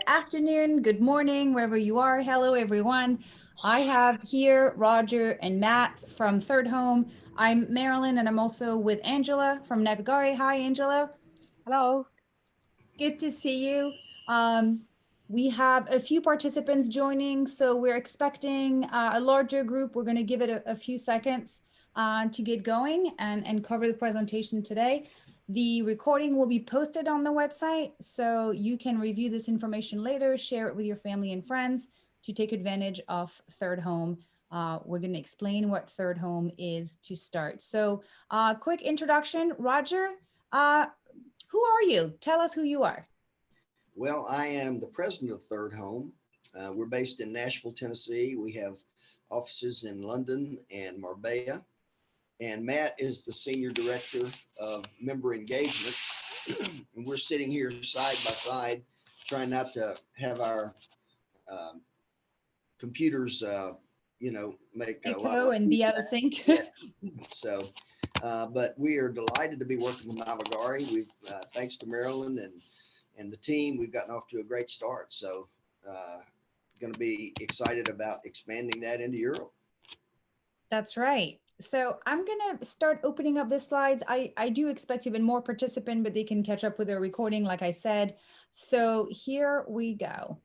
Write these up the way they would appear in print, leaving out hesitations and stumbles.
afternoon, good morning, wherever you are. Hello, everyone. I have here Roger and Matt from ThirdHome. I'm Marilyn, and I'm also with Angela from Navigare. Hi, Angela. Hello. Good to see you. We have a few participants joining, so we're expecting a larger group. We're going to give it a few seconds to get going and cover the presentation today. The recording will be posted on the website, so you can review this information later, share it with your family and friends to take advantage of ThirdHome. We're going to explain what ThirdHome is to start. So quick introduction, Roger. Who are you? Tell us who you are. Well, I am the president of ThirdHome. We're based in Nashville, Tennessee. We have offices in London and Marbella. And Matt is the senior director of member engagement. And we're sitting here side by side, trying not to have our computers, make a lot of and be out of sync. Yeah. So, but we are delighted to be working with Navigare. We've, thanks to Marilyn and the team, we've gotten off to a great start. So, going to be excited about expanding that into Europe. That's right. So I'm going to start opening up the slides. I do expect even more participants, but they can catch up with their recording, like I said. So here we go.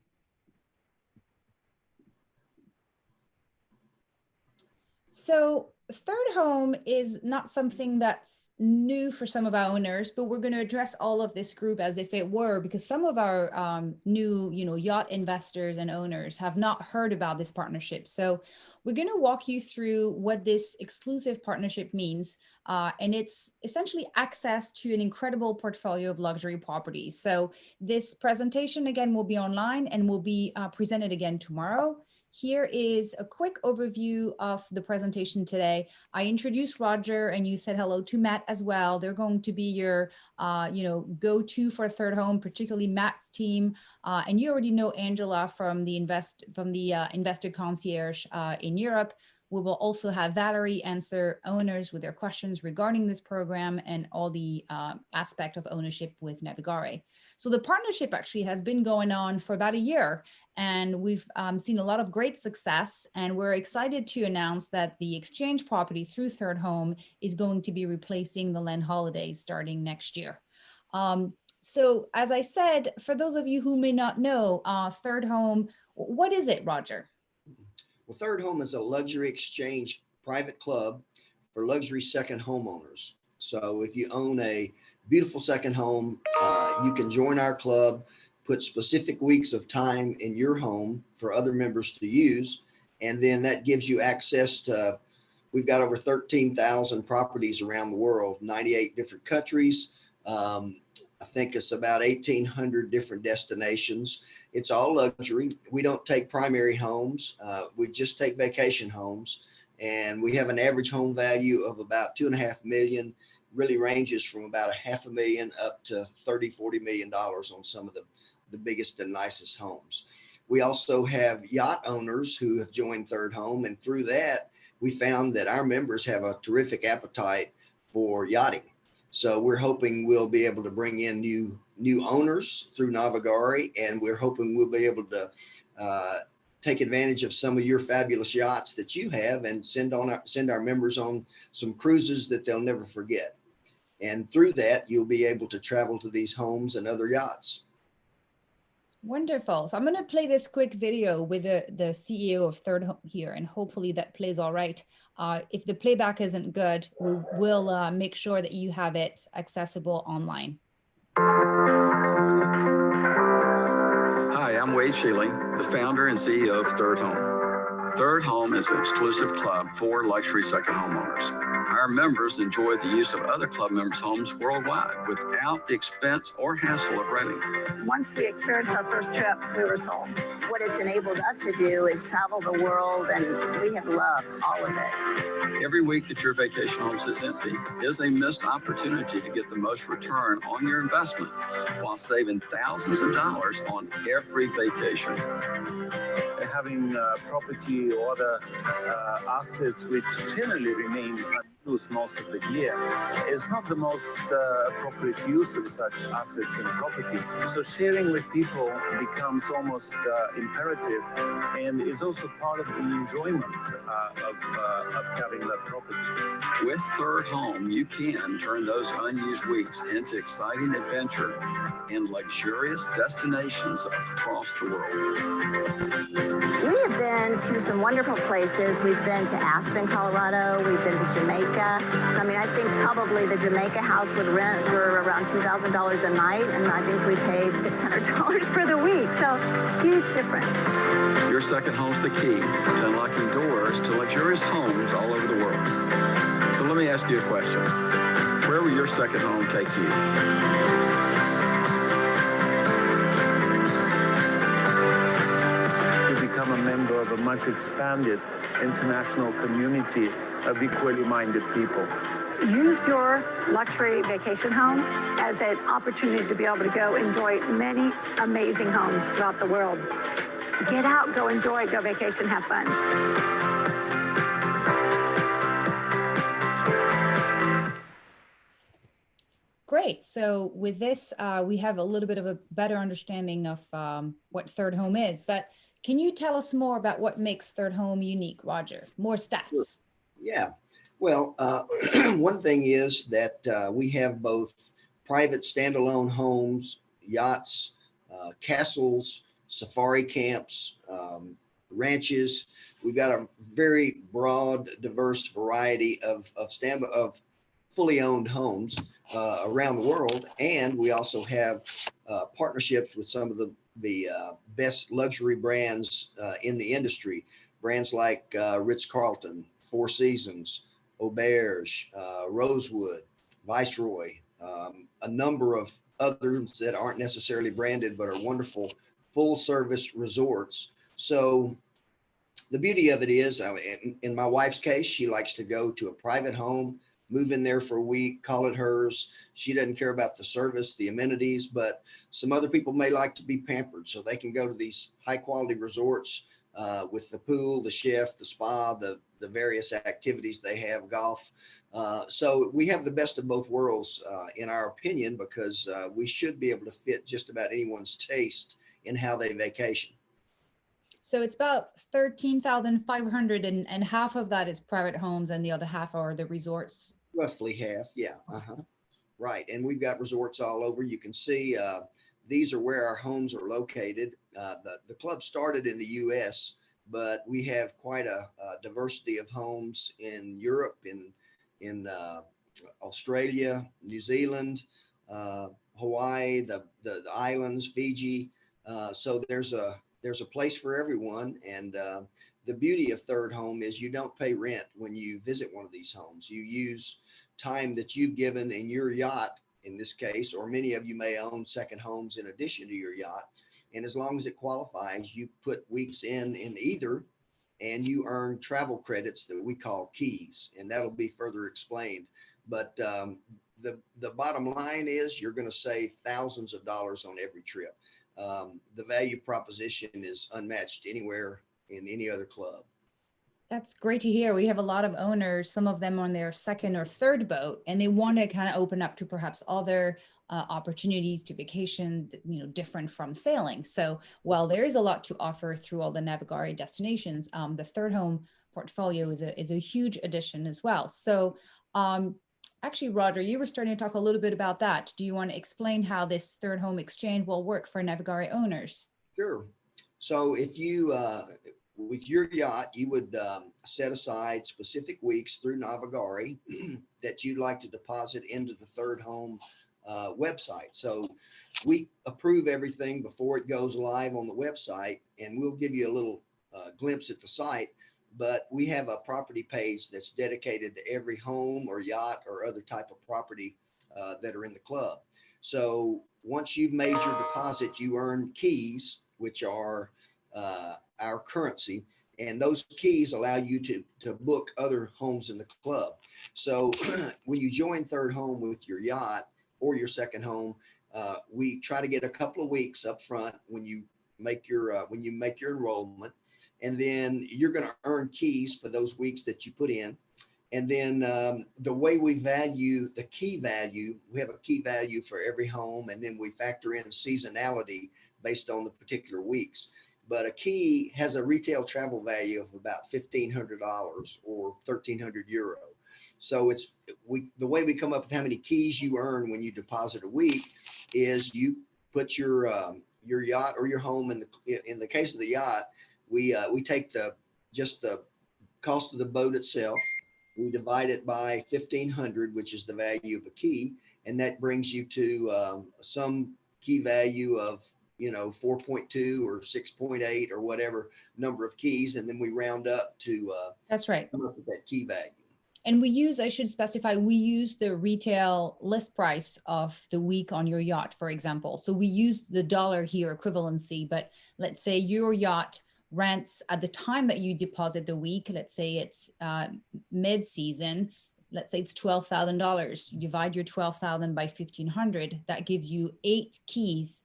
So ThirdHome is not something that's new for some of our owners, but we're going to address all of this group as if it were, because some of our new, yacht investors and owners have not heard about this partnership. So we're going to walk you through what this exclusive partnership means. And it's essentially access to an incredible portfolio of luxury properties. So this presentation, again, will be online and will be presented again tomorrow. Here is a quick overview of the presentation today. I introduced Roger and you said hello to Matt as well. They're going to be your, go-to for ThirdHome, particularly Matt's team. And you already know Angela from the Investor Concierge in Europe. We will also have Valerie answer owners with their questions regarding this program and all the aspect of ownership with Navigare. So the partnership actually has been going on for about a year, and we've seen a lot of great success, and we're excited to announce that the exchange property through ThirdHome is going to be replacing the Land Holidays starting next year. So as I said, for those of you who may not know, ThirdHome, what is it, Roger? Well, ThirdHome is a luxury exchange private club for luxury second homeowners. So if you own a beautiful second home, you can join our club, put specific weeks of time in your home for other members to use. And then that gives you access to, we've got over 13,000 properties around the world, 98 different countries. I think it's about 1,800 different destinations. It's all luxury. We don't take primary homes. We just take vacation homes. And we have an average home value of about $2.5 million. Really ranges from about $500,000 up to $30–40 million on some of the biggest and nicest homes. We also have yacht owners who have joined ThirdHome, and through that, we found that our members have a terrific appetite for yachting. So we're hoping we'll be able to bring in new owners through Navigare, and we're hoping we'll be able to take advantage of some of your fabulous yachts that you have and send our members on some cruises that they'll never forget. And through that, you'll be able to travel to these homes and other yachts. Wonderful. So I'm going to play this quick video with the CEO of ThirdHome here, and hopefully that plays all right. If the playback isn't good, we will make sure that you have it accessible online. Hi, I'm Wade Shealy, the founder and CEO of ThirdHome. ThirdHome is an exclusive club for luxury second homeowners. Our members enjoy the use of other club members' homes worldwide without the expense or hassle of renting. Once we experienced our first trip, we were sold. What it's enabled us to do is travel the world, and we have loved all of it. Every week that your vacation home sits empty is a missed opportunity to get the most return on your investment while saving thousands of dollars on every vacation. Having property or other assets which generally remain use most of the year is not the most appropriate use of such assets and property. So sharing with people becomes almost imperative, and is also part of the enjoyment of having that property. With Third Home, you can turn those unused weeks into exciting adventure in luxurious destinations across the world. We have been to some wonderful places. We've been to Aspen, Colorado. We've been to Jamaica. I mean, I think probably the Jamaica house would rent for around $2,000 a night, and I think we paid $600 for the week. So huge difference. Your second home's the key to unlocking doors to luxurious homes all over the world. So let me ask you a question. Where will your second home take you? Become a member of a much expanded international community of equally minded people. Use your luxury vacation home as an opportunity to be able to go enjoy many amazing homes throughout the world. Get out, go enjoy, go vacation, have fun. Great. So with this, we have a little bit of a better understanding of what Third Home is, but can you tell us more about what makes Third Home unique, Roger? More stats. Sure. Yeah. Well, one thing is that we have both private standalone homes, yachts, castles, safari camps, ranches. We've got a very broad, diverse variety of fully owned homes around the world, and we also have partnerships with some of the best luxury brands in the industry. Brands like Ritz-Carlton, Four Seasons, Auberge, Rosewood, Viceroy, a number of others that aren't necessarily branded but are wonderful full service resorts. So the beauty of it is, in my wife's case, she likes to go to a private home, move in there for a week, call it hers. She doesn't care about the service, the amenities, but some other people may like to be pampered, so they can go to these high quality resorts with the pool, the chef, the spa, the various activities they have, golf. So we have the best of both worlds, in our opinion, because we should be able to fit just about anyone's taste in how they vacation. So it's about 13,500 and half of that is private homes and the other half are the resorts. Roughly half. Yeah. Right. And we've got resorts all over. You can see these are where our homes are located. The club started in the US, but we have quite a diversity of homes in Europe, in Australia, New Zealand, Hawaii, the islands, Fiji. So there's a place for everyone. And the beauty of Third Home is you don't pay rent when you visit one of these homes. You use time that you've given in your yacht, in this case, or many of you may own second homes in addition to your yacht. And as long as it qualifies, you put weeks in either, and you earn travel credits that we call keys, and that'll be further explained. But the bottom line is you're going to save thousands of dollars on every trip. The value proposition is unmatched anywhere in any other club. That's great to hear. We have a lot of owners, some of them on their second or third boat, and they want to kind of open up to perhaps other opportunities to vacation, different from sailing. So while there is a lot to offer through all the Navigare destinations, the Third Home portfolio is a huge addition as well. So actually, Roger, you were starting to talk a little bit about that. Do you want to explain how this Third Home exchange will work for Navigare owners? Sure. So if you, with your yacht, you would set aside specific weeks through Navigare that you'd like to deposit into the Third Home website. So we approve everything before it goes live on the website, and we'll give you a little glimpse at the site. But we have a property page that's dedicated to every home or yacht or other type of property that are in the club. So once you've made your deposit, you earn keys, which are our currency. And those keys allow you to book other homes in the club. So when you join Third Home with your yacht or your second home, we try to get a couple of weeks up front when you make your enrollment. And then you're going to earn keys for those weeks that you put in. And then the way we value the key value, we have a key value for every home, and then we factor in seasonality based on the particular weeks. But a key has a retail travel value of about $1,500 or 1,300 euro. So the way we come up with how many keys you earn when you deposit a week is you put your yacht or your home in the case of the yacht, we take just the cost of the boat itself. We divide it by 1,500, which is the value of a key, and that brings you to some key value of 4.2 or 6.8 or whatever number of keys, and then we round up to that's right, come up with that key value. And I should specify, we use the retail list price of the week on your yacht, for example. So we use the dollar here equivalency, but let's say your yacht rents at the time that you deposit the week, let's say it's mid-season, let's say it's $12,000. You divide your 12,000 by 1,500, that gives you eight keys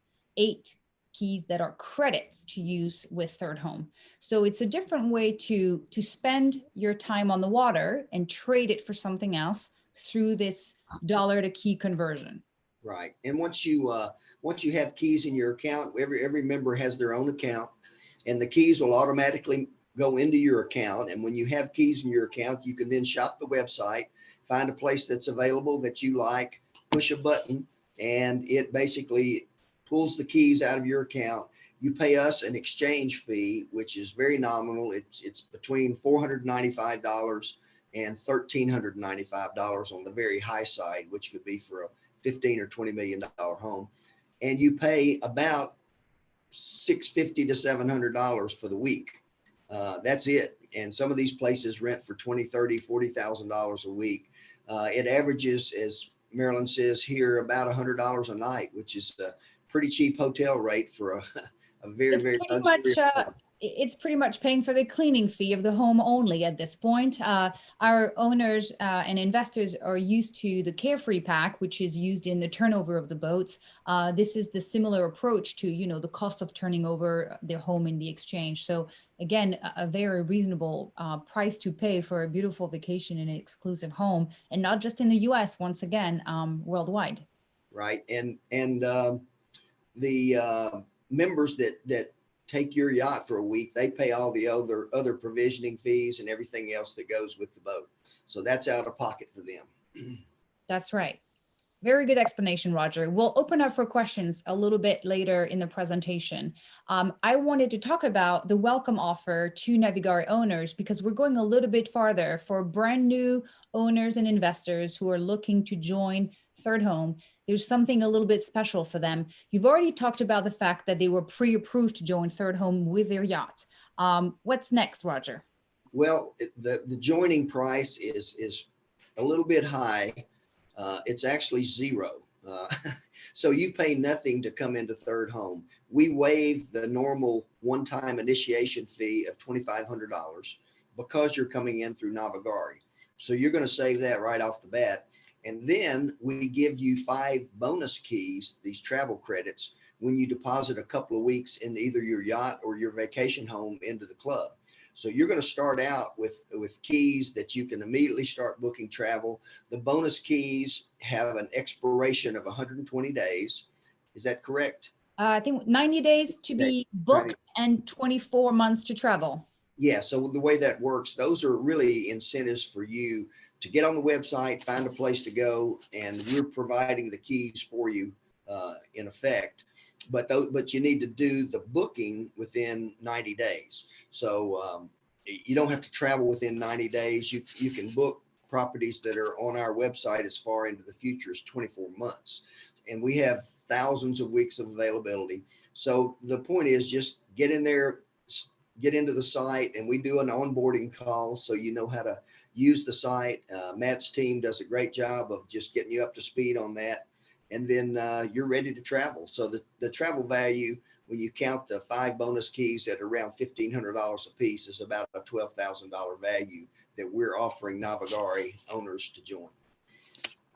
that are credits to use with ThirdHome. So it's a different way to spend your time on the water and trade it for something else through this dollar to key conversion. Right. And once you have keys in your account, every member has their own account, and the keys will automatically go into your account. And when you have keys in your account, you can then shop the website, find a place that's available that you like, push a button, and it basically pulls the keys out of your account. You pay us an exchange fee, which is very nominal. It's between $495 and $1,395 on the very high side, which could be for a $15 or $20 million home. And you pay about $650 to $700 for the week. That's it. And some of these places rent for $20,000, $30,000, $40,000 a week. It averages, as Marilyn says here, about $100 a night, which is a pretty cheap hotel rate for a very, very it's pretty much paying for the cleaning fee of the home only at this point. Our owners and investors are used to the Carefree Pack, which is used in the turnover of the boats. This is the similar approach to, the cost of turning over their home in the exchange. So again, a very reasonable price to pay for a beautiful vacation in an exclusive home, and not just in the US, once again, worldwide. Right. And the members that take your yacht for a week, they pay all the other provisioning fees and everything else that goes with the boat. So that's out of pocket for them. That's right. Very good explanation, Roger. We'll open up for questions a little bit later in the presentation. I wanted to talk about the welcome offer to Navigare owners, because we're going a little bit farther for brand new owners and investors who are looking to join ThirdHome. There's something a little bit special for them. You've already talked about the fact that they were pre-approved to join ThirdHome with their yacht. What's next, Roger? Well, the joining price is a little bit high. It's actually zero. So you pay nothing to come into ThirdHome. We waive the normal one-time initiation fee of $2,500 because you're coming in through Navigare. So you're going to save that right off the bat. And then we give you 5 bonus keys, these travel credits, when you deposit a couple of weeks in either your yacht or your vacation home into the club. So you're going to start out with keys that you can immediately start booking travel. The bonus keys have an expiration of 120 days. Is that correct? I think 90 days to be booked and 24 months to travel. Yeah. So the way that works, those are really incentives for you to get on the website, find a place to go, and we're providing the keys for you in effect. But you need to do the booking within 90 days. So you don't have to travel within 90 days. You can book properties that are on our website as far into the future as 24 months. And we have thousands of weeks of availability. So the point is just get in there, get into the site, and we do an onboarding call so you know how to use the site. Matt's team does a great job of just getting you up to speed on that. And then you're ready to travel. So the travel value, when you count the 5 bonus keys at around $1,500 a piece, is about a $12,000 value that we're offering Navigare owners to join.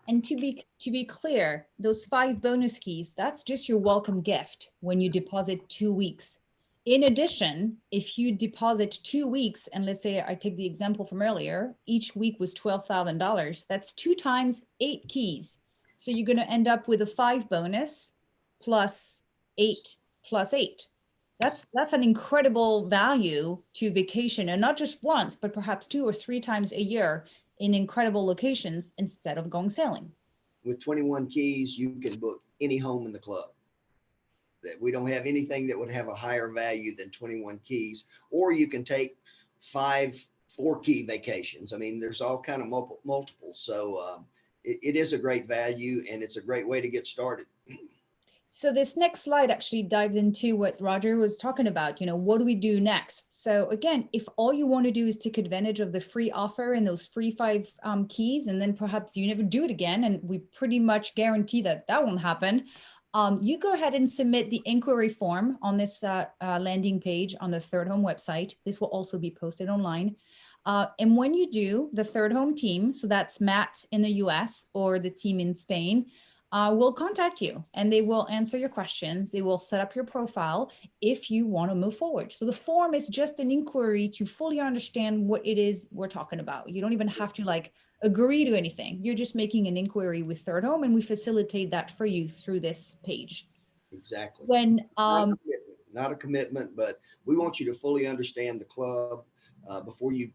And to be clear, those 5 bonus keys, that's just your welcome gift when you deposit 2 weeks. In addition, if you deposit 2 weeks, and let's say I take the example from earlier, each week was $12,000, that's 2 times 8 keys. So you're going to end up with a 5 bonus plus 8 plus 8. That's an incredible value to vacation, and not just once, but perhaps 2 or 3 times a year in incredible locations instead of going sailing. With 21 keys, you can book any home in the club. That we don't have anything that would have a higher value than 21 keys, or you can take 5 4-key vacations. I mean, there's all kind of multiples. So it is a great value, and it's a great way to get started. So this next slide actually dives into what Roger was talking about. What do we do next? So again, if all you want to do is take advantage of the free offer and those free 5 keys, and then perhaps you never do it again, and we pretty much guarantee that won't happen, you go ahead and submit the inquiry form on this landing page on the ThirdHome website. This will also be posted online. And when you do, the ThirdHome team, so that's Matt in the US or the team in Spain, will contact you, and they will answer your questions. They will set up your profile if you want to move forward. So the form is just an inquiry to fully understand what it is we're talking about. You don't even have to agree to anything. You're just making an inquiry with ThirdHome, and we facilitate that for you through this page. Exactly. When not a commitment, but we want you to fully understand the club before you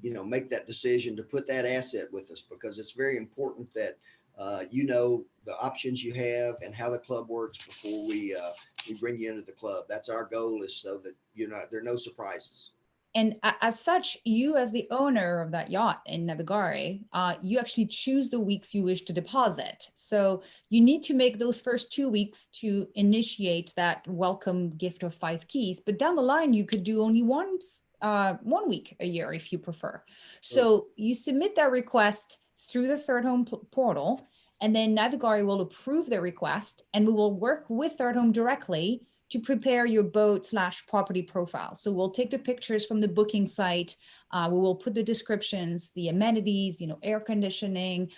make that decision to put that asset with us, because it's very important that the options you have and how the club works before we bring you into the club. That's our goal, is so that there are no surprises. And as such, you as the owner of that yacht in Navigare, you actually choose the weeks you wish to deposit. So you need to make those first 2 weeks to initiate that welcome gift of 5 keys. But down the line, you could do only 1 week a year if you prefer. So you submit that request through the ThirdHome portal, and then Navigare will approve the request, and we will work with ThirdHome directly to prepare your boat/property profile. So we'll take the pictures from the booking site. We will put the descriptions, the amenities, air conditioning,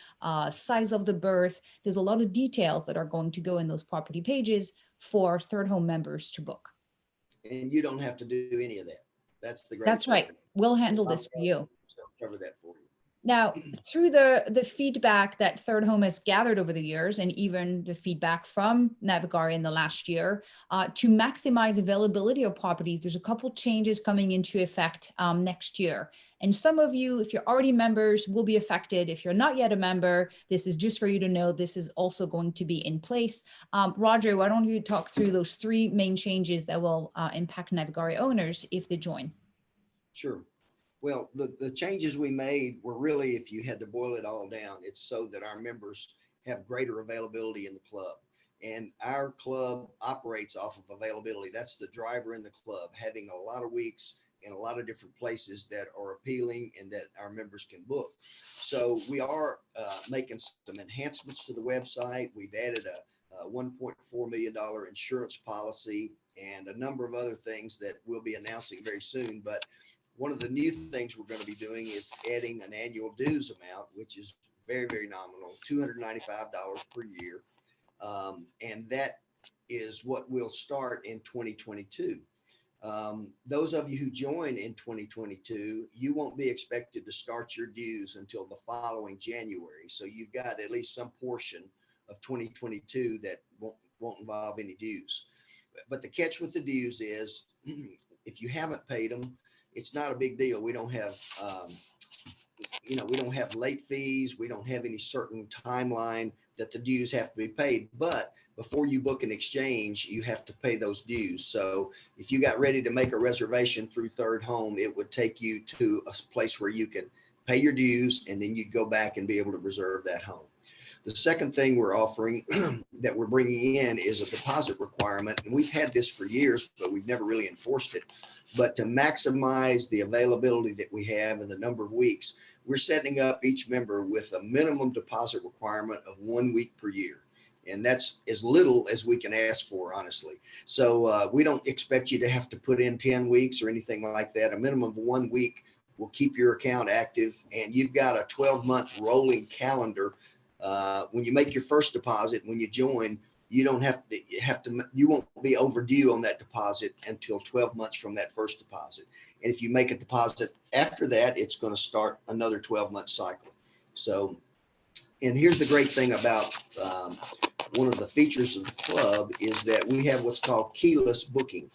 size of the berth. There's a lot of details that are going to go in those property pages for ThirdHome members to book. And you don't have to do any of that. That's the great That's thing. right. We'll handle this for you. I'll cover that for you. Now, through the feedback that ThirdHome has gathered over the years, and even the feedback from Navigare in the last year, to maximize availability of properties, there's a couple changes coming into effect next year. And some of you, if you're already members, will be affected. If you're not yet a member, this is just for you to know this is also going to be in place. Roger, why don't you talk through those 3 main changes that will impact Navigare owners if they join? Sure. Well, the changes we made were really, if you had to boil it all down, it's so that our members have greater availability in the club. And our club operates off of availability. That's the driver in the club, having a lot of weeks in a lot of different places that are appealing and that our members can book. So we are making some enhancements to the website. We've added a $1.4 million insurance policy and a number of other things that we'll be announcing very soon. But one of the new things we're going to be doing is adding an annual dues amount, which is very, very nominal, $295 per year. And that is what will start in 2022. Those of you who join in 2022, you won't be expected to start your dues until the following January. So you've got at least some portion of 2022 that won't involve any dues. But the catch with the dues is if you haven't paid them, it's not a big deal. We don't have, we don't have late fees. We don't have any certain timeline that the dues have to be paid. But before you book an exchange, you have to pay those dues. So if you got ready to make a reservation through ThirdHome, it would take you to a place where you can pay your dues, and then you'd go back and be able to reserve that home. The second thing we're offering that we're bringing in is a deposit requirement. And we've had this for years, but we've never really enforced it. But to maximize the availability that we have and the number of weeks, we're setting up each member with a minimum deposit requirement of 1 week per year. And that's as little as we can ask for, honestly. So we don't expect you to have to put in 10 weeks or anything like that. A minimum of 1 week will keep your account active. And you've got a 12-month rolling calendar. When you make your first deposit, when you join, you don't you won't be overdue on that deposit until 12 months from that first deposit. And if you make a deposit after that, it's going to start another 12-month cycle. So, and here's the great thing about one of the features of the club is that we have what's called keyless booking.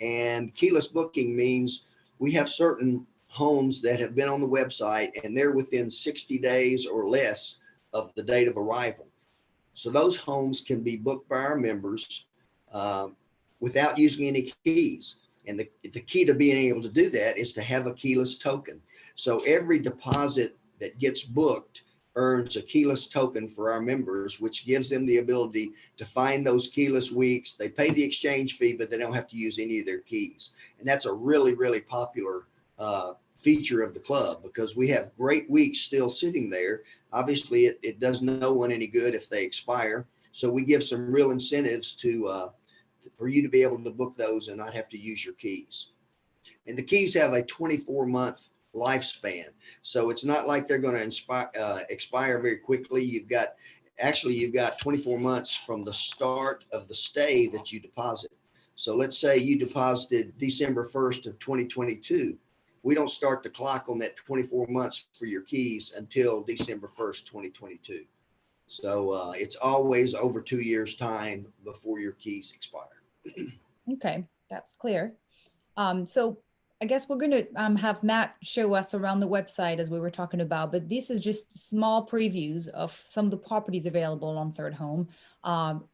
And keyless booking means we have certain homes that have been on the website and they're within 60 days or less of the date of arrival. So those homes can be booked by our members without using any keys. And the key to being able to do that is to have a keyless token. So every deposit that gets booked earns a keyless token for our members, which gives them the ability to find those keyless weeks. They pay the exchange fee, but they don't have to use any of their keys. And that's a really, really popular feature of the club because we have great weeks still sitting there. Obviously, it does no one any good if they expire. So we give some real incentives for you to be able to book those and not have to use your keys. And the keys have a 24-month lifespan. So it's not like they're going to expire very quickly. You've got 24 months from the start of the stay that you deposit. So let's say you deposited December 1st of 2022. We don't start the clock on that 24 months for your keys until December 1st, 2022. So it's always over 2 years time before your keys expire. Okay, that's clear. So I guess we're going to have Matt show us around the website as we were talking about, but this is just small previews of some of the properties available on ThirdHome.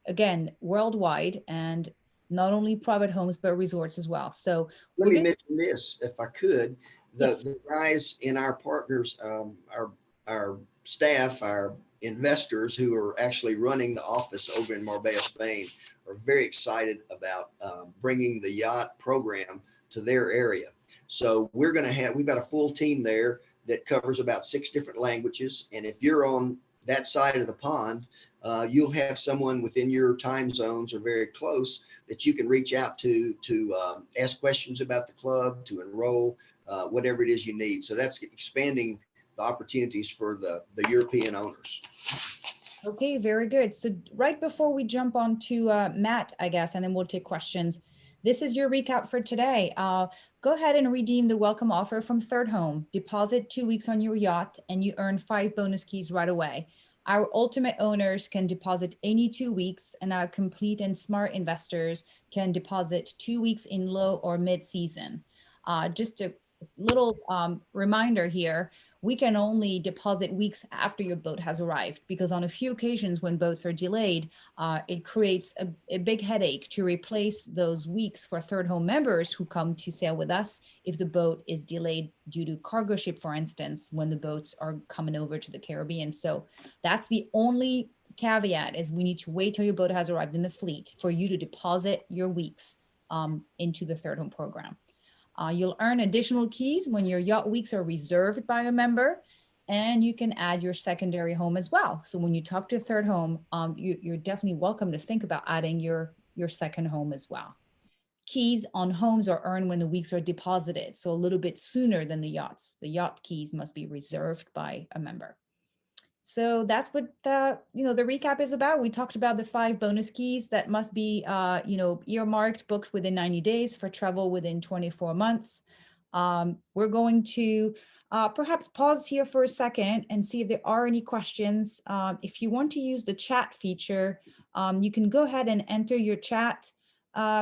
Again, worldwide, and not only private homes, but resorts as well. So let me mention this, if I could. Yes. The guys in our partners, our staff, our investors who are actually running the office over in Marbella, Spain, are very excited about bringing the yacht program to their area. So we've got a full team there that covers about 6 different languages. And if you're on that side of the pond, you'll have someone within your time zones or very close that you can reach out to ask questions about the club, to enroll, whatever it is you need. So that's expanding the opportunities for the European owners. Okay, very good. So right before we jump on to Matt, I guess, and then we'll take questions. This is your recap for today. Go ahead and redeem the welcome offer from ThirdHome. Deposit 2 weeks on your yacht and you earn 5 bonus keys right away. Our ultimate owners can deposit any 2 weeks, and our complete and smart investors can deposit 2 weeks in low or mid-season. Just a little reminder here, we can only deposit weeks after your boat has arrived, because on a few occasions when boats are delayed, it creates a big headache to replace those weeks for ThirdHome members who come to sail with us if the boat is delayed due to cargo ship, for instance, when the boats are coming over to the Caribbean. So that's the only caveat, is we need to wait till your boat has arrived in the fleet for you to deposit your weeks into the ThirdHome program. You'll earn additional keys when your yacht weeks are reserved by a member, and you can add your secondary home as well. So when you talk to ThirdHome, you're definitely welcome to think about adding your second home as well. Keys on homes are earned when the weeks are deposited, so a little bit sooner than the yachts. The yacht keys must be reserved by a member. So that's what the recap is about. We talked about the 5 bonus keys that must be earmarked, booked within 90 days for travel within 24 months. We're going to perhaps pause here for a second and see if there are any questions. If you want to use the chat feature, you can go ahead and enter your chat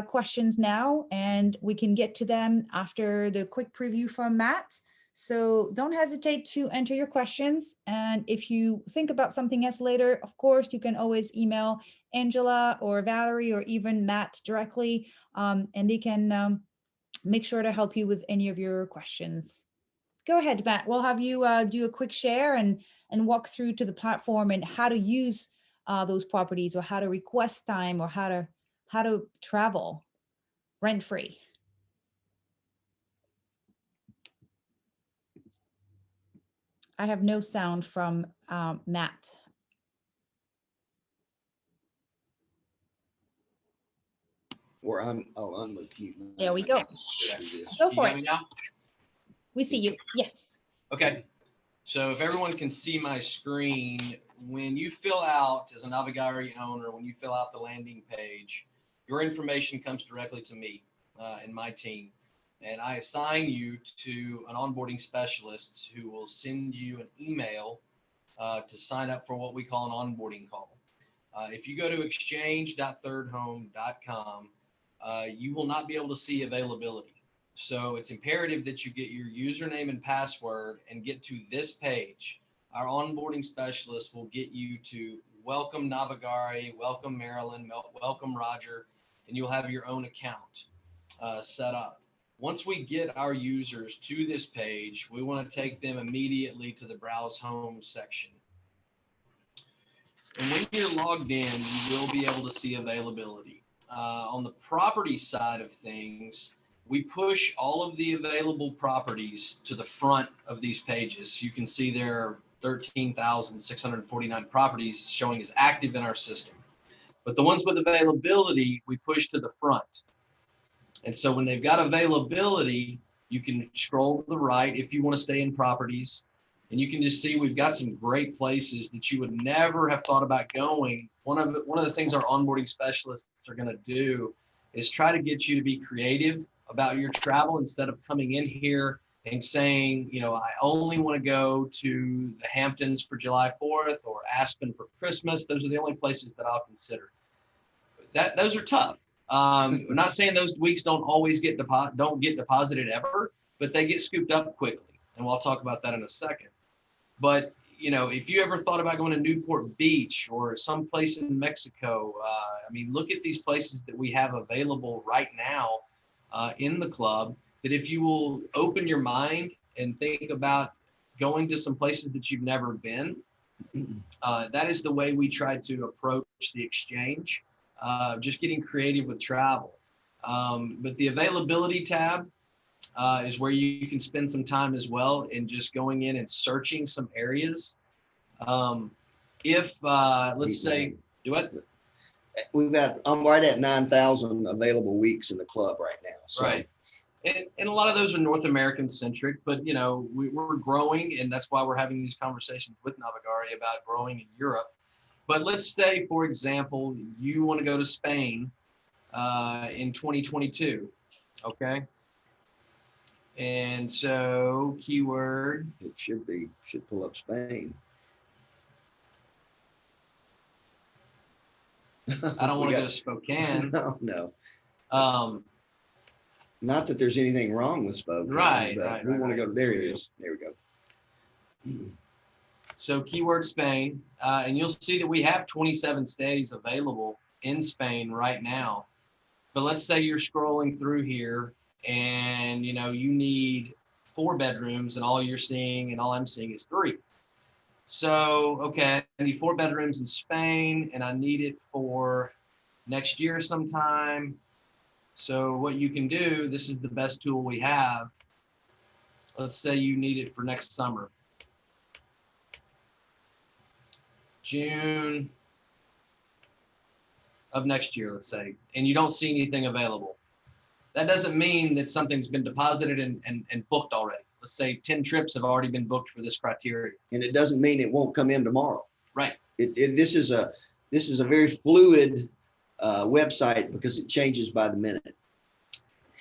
questions now, and we can get to them after the quick preview from Matt. So don't hesitate to enter your questions. And if you think about something else later, of course, you can always email Angela or Valerie or even Matt directly, and they can make sure to help you with any of your questions. Go ahead, Matt. We'll have you do a quick share and walk through to the platform and how to use those properties, or how to request time, or how to travel rent-free. I have no sound from Matt. Or I'll unmute. There we go. Go for it. Now? We see you. Yes. Okay. So if everyone can see my screen, when you fill out as a Navigare owner, when you fill out the landing page, your information comes directly to me and my team. And I assign you to an onboarding specialist who will send you an email to sign up for what we call an onboarding call. If you go to exchange.thirdhome.com, you will not be able to see availability. So it's imperative that you get your username and password and get to this page. Our onboarding specialist will get you to welcome Navigare, welcome Marilyn, welcome Roger, and you'll have your own account set up. Once we get our users to this page, we want to take them immediately to the Browse Home section. And when you're logged in, you will be able to see availability. On the property side of things, we push all of the available properties to the front of these pages. You can see there are 13,649 properties showing as active in our system. But the ones with availability, we push to the front. And so when they've got availability, you can scroll to the right if you want to stay in properties. And you can just see we've got some great places that you would never have thought about going. One of the things our onboarding specialists are going to do is try to get you to be creative about your travel instead of coming in here and saying, you know, I only want to go to the Hamptons for July 4th or Aspen for Christmas. Those are the only places that I'll consider. Those are tough. I'm not saying those weeks don't always get deposited ever, but they get scooped up quickly. And we'll talk about that in a second. But, you know, if you ever thought about going to Newport Beach or someplace in Mexico, I mean, look at these places that we have available right now in the club, that if you will open your mind and think about going to some places that you've never been, that is the way we try to approach the exchange, just getting creative with travel. But the availability tab is where you can spend some time as well in just going in and searching some areas. Let's say, do what? I'm right at 9,000 available weeks in the club right now. So. Right. And a lot of those are North American centric, but you know, we're growing, and that's why we're having these conversations with Navigare about growing in Europe. But let's say, for example, you want to go to Spain in 2022, okay? And so keyword. It should pull up Spain. I don't want to go to Spokane. No. Not that there's anything wrong with Spokane. Right. We want to go to, there it is. There we go. So keyword Spain, and you'll see that we have 27 stays available in Spain right now. But let's say you're scrolling through here and, you know, you need 4 bedrooms and all you're seeing and all I'm seeing is 3. So, okay, I need 4 bedrooms in Spain and I need it for next year sometime. So what you can do, this is the best tool we have. Let's say you need it for next summer. June of next year, let's say, and you don't see anything available. That doesn't mean that something's been deposited and booked already. Let's say 10 trips have already been booked for this criteria. And it doesn't mean it won't come in tomorrow. Right. This is a very fluid website because it changes by the minute.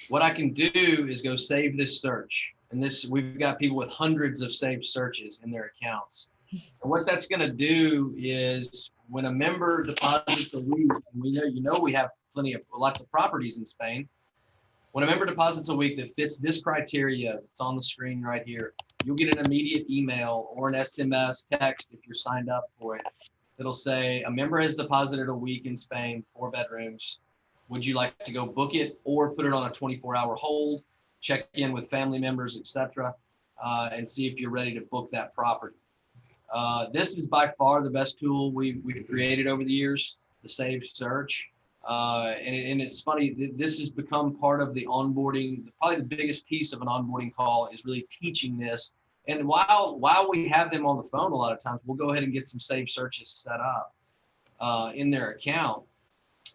What I can do is go save this search. And we've got people with hundreds of saved searches in their accounts. And what that's going to do is when a member deposits a week, and we have lots of properties in Spain. When a member deposits a week that fits this criteria, it's on the screen right here, you'll get an immediate email or an SMS text if you're signed up for it. It'll say, a member has deposited a week in Spain, 4 bedrooms. Would you like to go book it or put it on a 24-hour hold, check in with family members, etc., and see if you're ready to book that property. This is by far the best tool we've created over the years, the Save Search. And it's funny, this has become part of the onboarding. Probably the biggest piece of an onboarding call is really teaching this. And while we have them on the phone, a lot of times we'll go ahead and get some Save Searches set up in their account.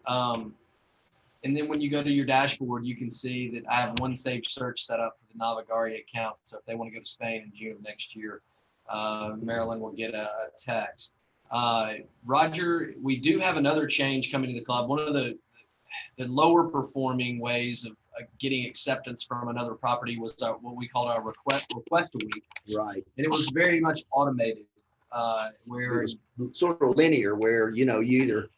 And then when you go to your dashboard, you can see that I have one Save Search set up for the Navigare account. So if they want to go to Spain in June of next year, Marilyn will get a text. Roger, we do have another change coming to the club. One of the lower performing ways of getting acceptance from another property was what we called our request a week. Right. And it was very much automated, where It was sort of linear, where, you know, you either,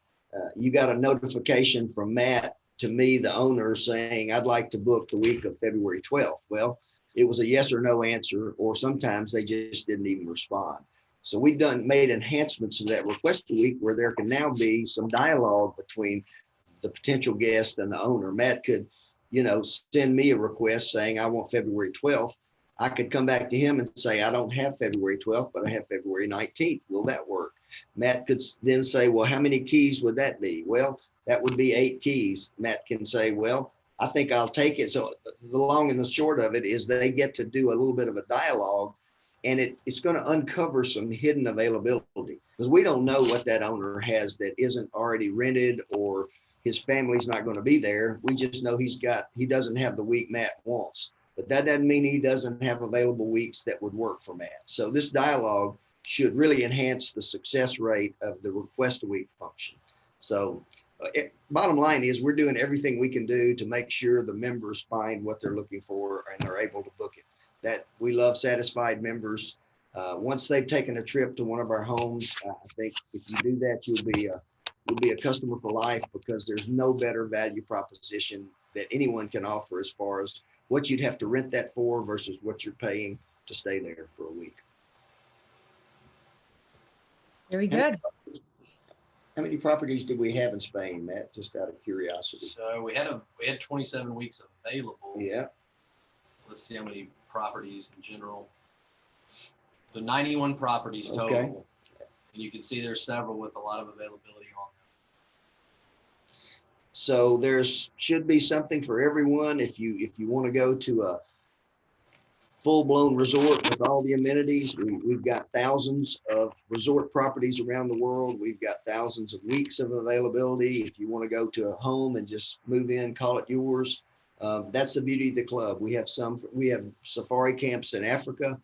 you got a notification from Matt to me, the owner, saying, I'd like to book the week of February 12th. Well, it was a yes or no answer, or sometimes they just didn't even respond. So we've made enhancements to that request a week where there can now be some dialogue between the potential guest and the owner. Matt could, you know, send me a request saying, I want February 12th. I could come back to him and say, I don't have February 12th, but I have February 19th. Will that work? Matt could then say, well, how many keys would that be? Well, that would be 8 keys. Matt can say, well, I think I'll take it. So the long and the short of it is they get to do a little bit of a dialogue, and it's going to uncover some hidden availability, because we don't know what that owner has that isn't already rented, or his family's not going to be there. We just know he doesn't have the week Matt wants, but that doesn't mean he doesn't have available weeks that would work for Matt. So this dialogue should really enhance the success rate of the request a week function. So bottom line is we're doing everything we can do to make sure the members find what they're looking for and are able to book it. That we love satisfied members. Once they've taken a trip to one of our homes, I think if you do that, you'll be a customer for life, because there's no better value proposition that anyone can offer as far as what you'd have to rent that for versus what you're paying to stay there for a week. Very good. How many properties did we have in Spain, Matt? Just out of curiosity. so we had 27 weeks available. Yeah. Let's see how many properties in general. So 91 properties total. Okay. And you can see there's several with a lot of availability on them. So there's should be something for everyone. If you want to go to a full-blown resort with all the amenities, we've got thousands of resort properties around the world. We've got thousands of weeks of availability. If you want to go to a home and just move in, call it yours. That's the beauty of the club. We have safari camps in Africa.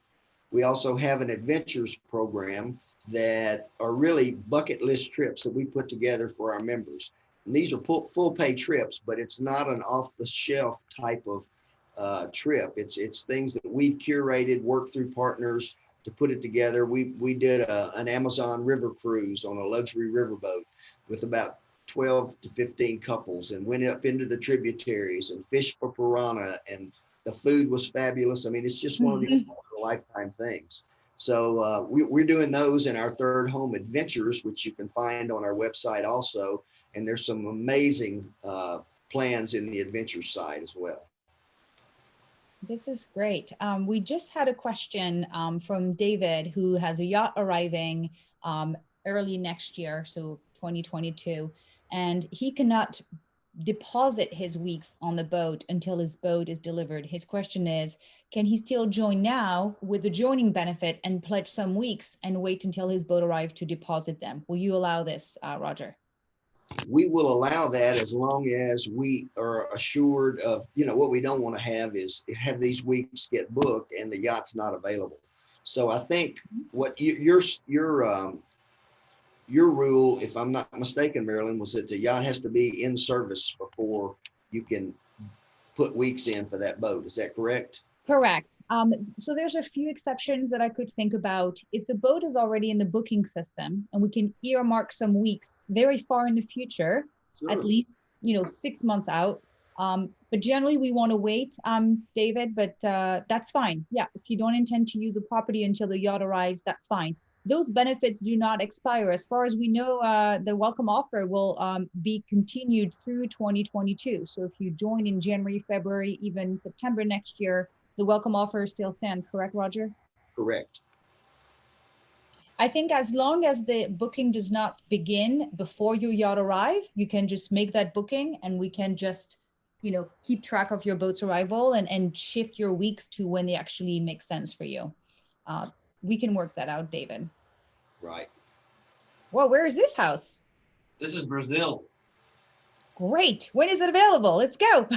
We also have an adventures program that are really bucket list trips that we put together for our members. And these are full pay trips, but it's not an off the shelf type of trip. It's things that we've curated, worked through partners to put it together. We did an Amazon river cruise on a luxury riverboat with about 12 to 15 couples, and went up into the tributaries and fished for piranha, and the food was fabulous. I mean, it's just one of the lifetime things. So we're doing those in our Third Home Adventures, which you can find on our website also. And there's some amazing plans in the adventure side as well. This is great. We just had a question from David, who has a yacht arriving early next year, so 2022, and he cannot deposit his weeks on the boat until his boat is delivered. His question is, can he still join now with the joining benefit and pledge some weeks and wait until his boat arrives to deposit them? Will you allow this, Roger? We will allow that as long as we are assured of, what we don't want to have is have these weeks get booked and the yacht's not available. So I think what your rule, if I'm not mistaken, Marilyn, was that the yacht has to be in service before you can put weeks in for that boat. Is that correct? Correct. So there's a few exceptions that I could think about. If the boat is already in the booking system and we can earmark some weeks very far in the future, Sure. At least, 6 months out. But generally we want to wait, David, but that's fine. Yeah, if you don't intend to use the property until the yacht arrives, that's fine. Those benefits do not expire. As far as we know, the welcome offer will be continued through 2022. So if you join in January, February, even September next year, the welcome offer still stands, correct, Roger? Correct. I think as long as the booking does not begin before your yacht arrive, you can just make that booking and we can just, keep track of your boat's arrival and shift your weeks to when they actually make sense for you. We can work that out, David. Right. Well, where is this house? This is Brazil. Great. When is it available? Let's go.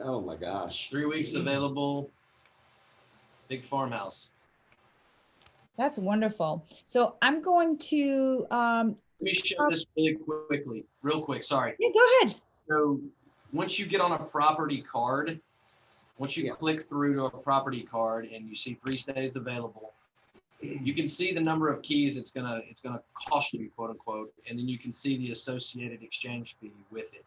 Oh my gosh. 3 weeks available. Big farmhouse. That's wonderful. So I'm going to Let me show this really quickly, real quick. Sorry. Yeah, go ahead. So once you get on a property card, once you click through to a property card and you see 3 stays available, you can see the number of keys it's gonna cost you, quote unquote, and then you can see the associated exchange fee with it.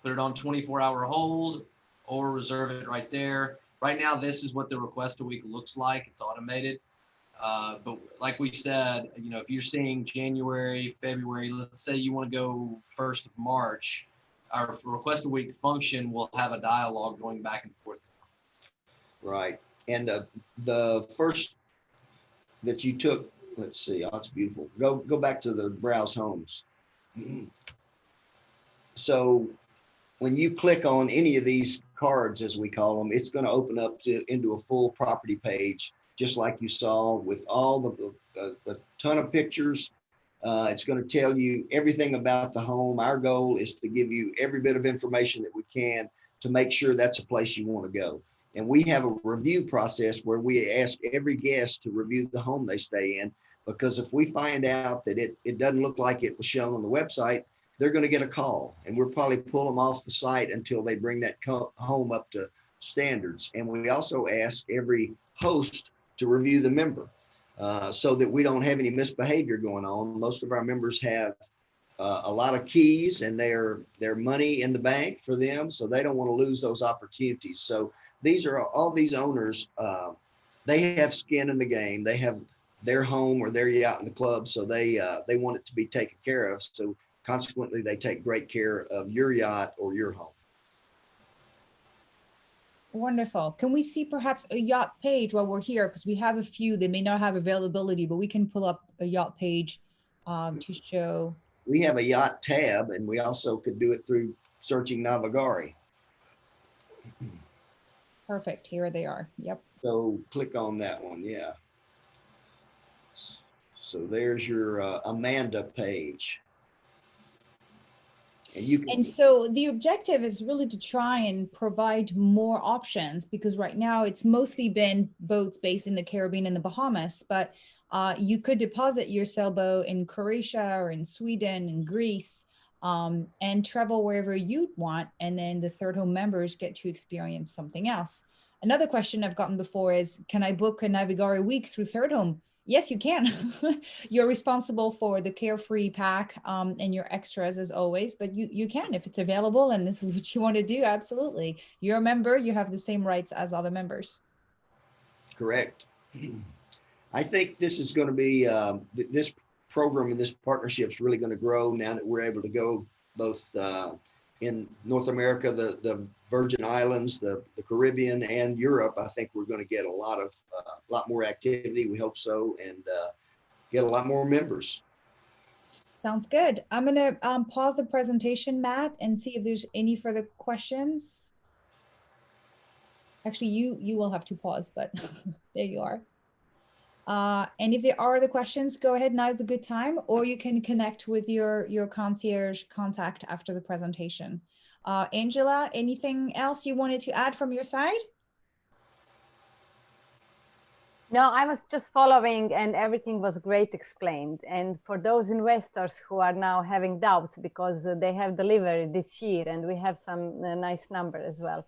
Put it on 24-hour hold or reserve it right there. Right now, this is what the request a week looks like. It's automated. But like we said, you know, if you're seeing January, February, let's say you want to go 1st of March, our request a week function will have a dialogue going back and forth. Right. And the first that you took, let's see, oh, it's beautiful. Go back to the browse homes. So when you click on any of these cards, as we call them, it's going to open up into a full property page, just like you saw, with all the ton of pictures. It's going to tell you everything about the home. Our goal is to give you every bit of information that we can to make sure that's a place you want to go. And we have a review process where we ask every guest to review the home they stay in, because if we find out that it doesn't look like it was shown on the website, they're going to get a call, and we'll probably pull them off the site until they bring that home up to standards. And we also ask every host to review the member so that we don't have any misbehavior going on. Most of our members have a lot of keys and their money in the bank for them, so they don't want to lose those opportunities. So these are all these owners, they have skin in the game. They have their home or their yacht in the club, so they want it to be taken care of. So consequently, they take great care of your yacht or your home. Wonderful. Can we see perhaps a yacht page while we're here? Because we have a few, they may not have availability, but we can pull up a yacht page to show. We have a yacht tab, and we also could do it through searching Navigare. Perfect. Here they are. Yep. So click on that one. Yeah. So there's your Amanda page. And so the objective is really to try and provide more options, because right now it's mostly been boats based in the Caribbean and the Bahamas, but you could deposit your sailboat in Croatia or in Sweden and Greece and travel wherever you'd want. And then the Third Home members get to experience something else. Another question I've gotten before is, can I book a Navigare week through Third Home? Yes, you can. You're responsible for the carefree pack and your extras as always, but you can if it's available and this is what you want to do. Absolutely. You're a member, you have the same rights as other members. Correct. I think this is going to be, this program and this partnership is really going to grow now that we're able to go both in North America, the Virgin Islands, the Caribbean, and Europe. I think we're going to get a lot more activity. We hope so, and get a lot more members. Sounds good. I'm going to pause the presentation, Matt, and see if there's any further questions. Actually, you will have to pause, but there you are. And if there are other questions, go ahead. Now is a good time, or you can connect with your concierge contact after the presentation. Angela, anything else you wanted to add from your side? No, I was just following and everything was great explained. And for those investors who are now having doubts because they have delivered this year and we have some nice number as well,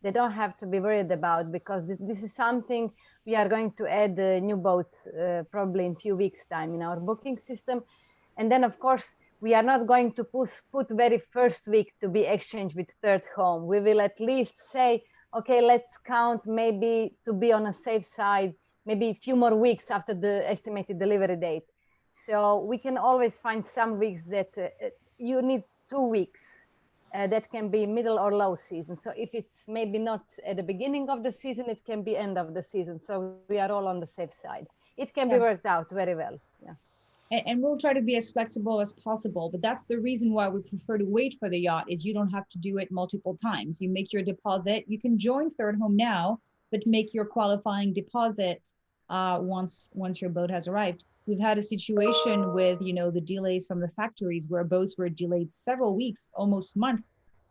they don't have to be worried about, because this is something we are going to add new boats probably in a few weeks time in our booking system. And then of course, we are not going to put very first week to be exchanged with Third Home. We will at least say, okay, let's count maybe to be on a safe side, maybe a few more weeks after the estimated delivery date. So we can always find some weeks that you need 2 weeks. That can be middle or low season. So if it's maybe not at the beginning of the season, it can be end of the season. So we are all on the safe side. It can be worked out very well. Yeah. And we'll try to be as flexible as possible, but that's the reason why we prefer to wait for the yacht, is you don't have to do it multiple times. You make your deposit, you can join Third Home now, but make your qualifying deposit once your boat has arrived. We've had a situation with, the delays from the factories where boats were delayed several weeks, almost a month.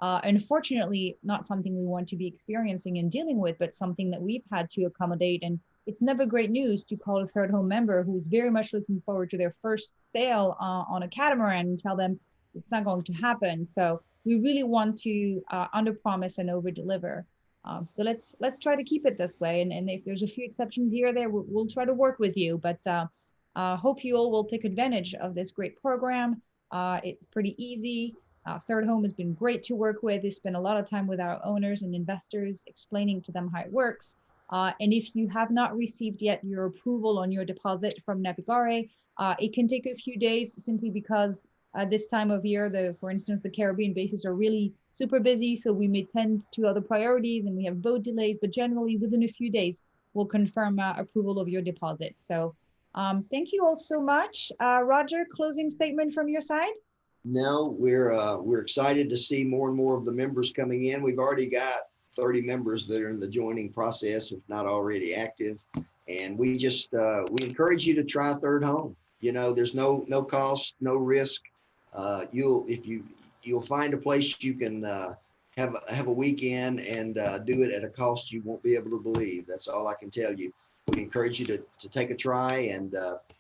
Unfortunately, not something we want to be experiencing and dealing with, but something that we've had to accommodate. And it's never great news to call a Third Home member who's very much looking forward to their first sail on a catamaran and tell them it's not going to happen. So we really want to under promise and over deliver. So let's try to keep it this way. And if there's a few exceptions here or there, we'll try to work with you. But hope you all will take advantage of this great program. It's pretty easy. Third Home has been great to work with. They spend a lot of time with our owners and investors, explaining to them how it works. And if you have not received yet your approval on your deposit from Navigare, it can take a few days simply because this time of year, for instance, the Caribbean bases are really super busy. So we may tend to other priorities and we have boat delays, but generally within a few days, we'll confirm approval of your deposit. So thank you all so much. Roger, closing statement from your side? No, we're excited to see more and more of the members coming in. We've already got 30 members that are in the joining process, if not already active. And we just, we encourage you to try Third Home. You know, there's no cost, no risk. You'll find a place you can have a weekend and do it at a cost you won't be able to believe. That's all I can tell you. We encourage you to take a try and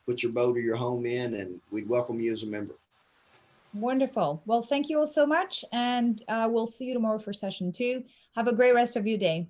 put your boat or your home in, and we'd welcome you as a member. Wonderful. Well, thank you all so much. And we'll see you tomorrow for session 2. Have a great rest of your day.